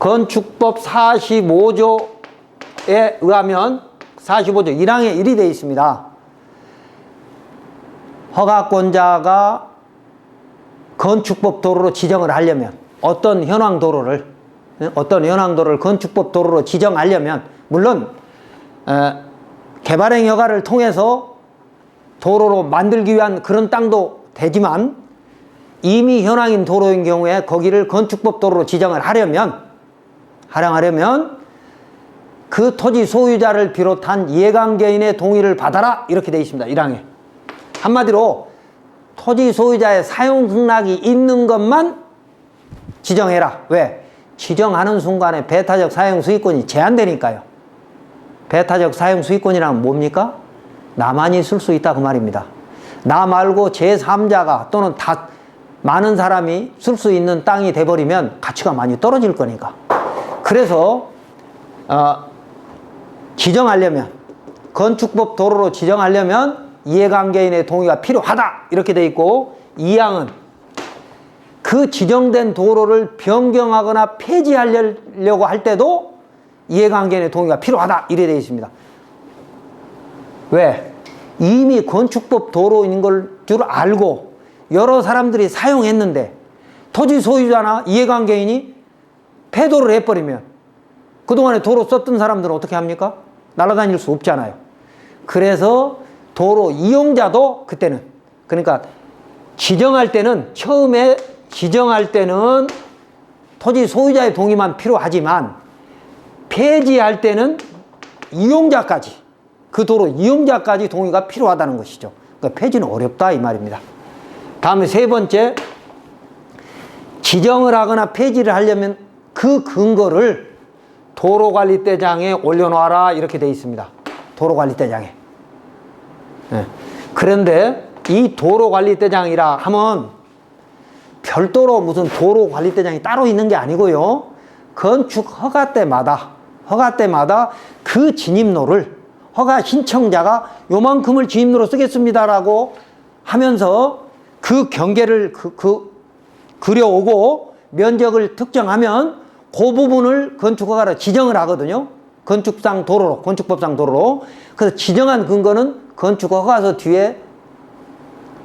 건축법 45조에 의하면 45조 1항에 1이 되어 있습니다. 허가권자가 건축법 도로로 지정을 하려면 어떤 현황 도로를 건축법 도로로 지정하려면 물론 개발행 허가를 통해서 도로로 만들기 위한 그런 땅도 되지만 이미 현황인 도로인 경우에 거기를 건축법 도로로 지정을 하려면 그 토지 소유자를 비롯한 이해관계인의 동의를 받아라 이렇게 되어 있습니다. 1항에. 한마디로 토지 소유자의 사용 승낙이 있는 것만 지정해라. 왜? 지정하는 순간에 배타적 사용 수익권이 제한되니까요. 배타적 사용 수익권이란 뭡니까? 나만이 쓸 수 있다 그 말입니다. 나 말고 제3자가 또는 다 많은 사람이 쓸 수 있는 땅이 돼버리면 가치가 많이 떨어질 거니까. 그래서 지정하려면 건축법 도로로 지정하려면 이해관계인의 동의가 필요하다 이렇게 돼 있고 2항은 그 지정된 도로를 변경하거나 폐지하려고 할 때도 이해관계인의 동의가 필요하다 이래 돼 있습니다. 왜? 이미 건축법 도로인 걸 줄 알고 여러 사람들이 사용했는데 토지 소유자나 이해관계인이 폐도를 해버리면 그동안에 도로 썼던 사람들은 어떻게 합니까? 날아다닐 수 없잖아요. 그래서 도로 이용자도 그때는 그러니까 처음에 지정할 때는 토지 소유자의 동의만 필요하지만 폐지할 때는 이용자까지 그 도로 이용자까지 동의가 필요하다는 것이죠. 그러니까 폐지는 어렵다 이 말입니다. 다음에 세 번째, 지정을 하거나 폐지를 하려면 그 근거를 도로관리대장에 올려놓아라 이렇게 되어 있습니다. 도로관리대장에. 네. 그런데 이 도로관리대장이라 하면 별도로 무슨 도로관리대장이 따로 있는 게 아니고요. 건축 허가 때마다 그 진입로를 허가 신청자가 요만큼을 진입로로 쓰겠습니다라고 하면서 그 경계를 그려오고 면적을 특정하면 그 부분을 건축허가로 지정을 하거든요. 건축법상 도로로. 그래서 지정한 근거는 건축허가서 뒤에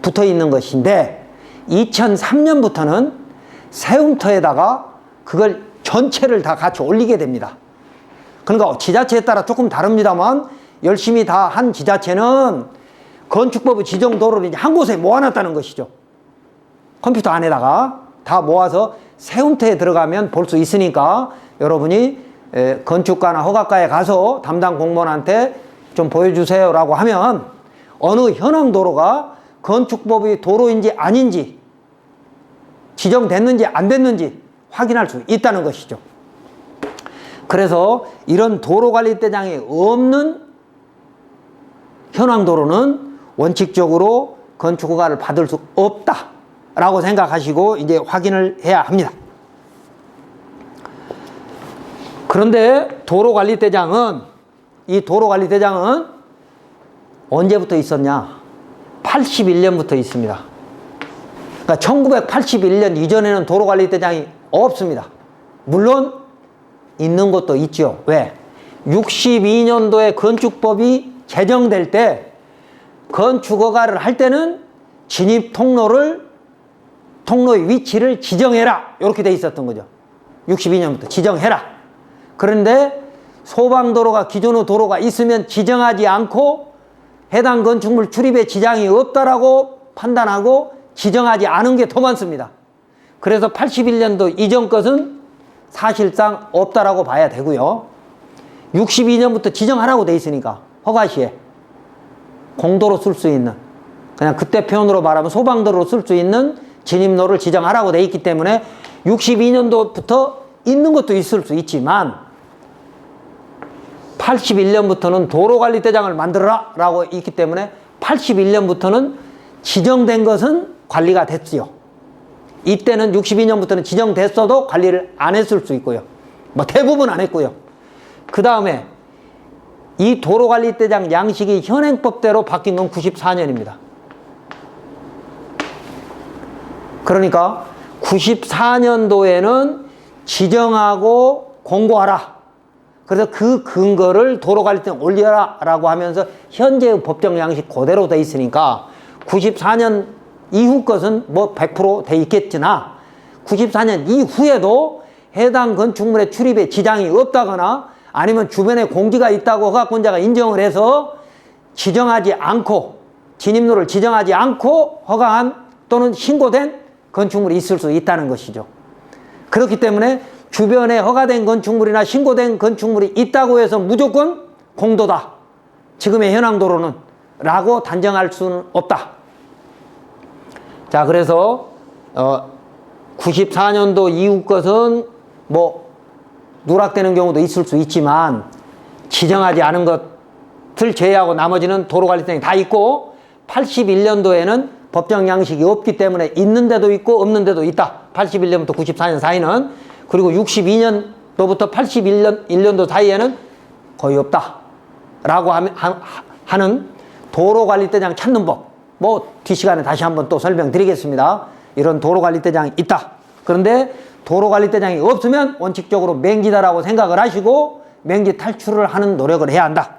붙어 있는 것인데 2003년부터는 세움터에다가 그걸 전체를 다 같이 올리게 됩니다. 그러니까 지자체에 따라 조금 다릅니다만 열심히 다 한 지자체는 건축법의 지정 도로를 이제 한 곳에 모아놨다는 것이죠. 컴퓨터 안에다가 다 모아서 세움터에 들어가면 볼 수 있으니까 여러분이 건축가나 허가과에 가서 담당 공무원한테 좀 보여주세요 라고 하면 어느 현황 도로가 건축법의 도로인지 아닌지 지정됐는지 안 됐는지 확인할 수 있다는 것이죠. 그래서 이런 도로관리대장이 없는 현황 도로는 원칙적으로 건축허가를 받을 수 없다 라고 생각하시고 이제 확인을 해야 합니다. 그런데 이 도로관리대장은 언제부터 있었냐? 81년부터 있습니다. 그러니까 1981년 이전에는 도로관리대장이 없습니다. 물론 있는 것도 있죠. 왜? 62년도에 건축법이 제정될 때 건축허가를 할 때는 진입 통로의 위치를 지정해라 이렇게 돼 있었던 거죠. 62년부터 지정해라. 그런데 소방도로가 기존의 도로가 있으면 지정하지 않고 해당 건축물 출입에 지장이 없다라고 판단하고 지정하지 않은 게 더 많습니다. 그래서 81년도 이전 것은 사실상 없다라고 봐야 되고요. 62년부터 지정하라고 돼 있으니까 허가시에 공도로 쓸 수 있는 그냥 그때 표현으로 말하면 소방도로로 쓸 수 있는 진입로를 지정하라고 돼 있기 때문에 62년도부터 있는 것도 있을 수 있지만 81년부터는 도로관리대장을 만들어라 라고 있기 때문에 81년부터는 지정된 것은 관리가 됐지요. 이때는 62년부터는 지정됐어도 관리를 안 했을 수 있고요. 뭐 대부분 안 했고요. 그 다음에 이 도로관리대장 양식이 현행법대로 바뀐 건 94년입니다. 그러니까 94년도에는 지정하고 공고하라. 그래서 그 근거를 도로관리청 올려라 라고 하면서 현재의 법정 양식 그대로 돼 있으니까 94년 이후 것은 뭐 100%돼 있겠으나 94년 이후에도 해당 건축물의 출입에 지장이 없다거나 아니면 주변에 공지가 있다고 허가권자가 인정을 해서 지정하지 않고 진입로를 지정하지 않고 허가한 또는 신고된 건축물이 있을 수 있다는 것이죠. 그렇기 때문에 주변에 허가된 건축물이나 신고된 건축물이 있다고 해서 무조건 공도다. 지금의 현황도로는 라고 단정할 수는 없다. 자, 그래서 94년도 이후 것은 뭐 누락되는 경우도 있을 수 있지만 지정하지 않은 것을 제외하고 나머지는 도로관리청이 다 있고 81년도에는 법정 양식이 없기 때문에 있는 데도 있고 없는 데도 있다. 81년부터 94년 사이는. 그리고 62년도부터 81년도 사이에는 거의 없다. 라고 하는 도로관리대장 찾는 법. 뭐 뒷시간에 다시 한번 또 설명드리겠습니다. 이런 도로관리대장이 있다. 그런데 도로관리대장이 없으면 원칙적으로 맹지다라고 생각을 하시고 맹지 탈출을 하는 노력을 해야 한다.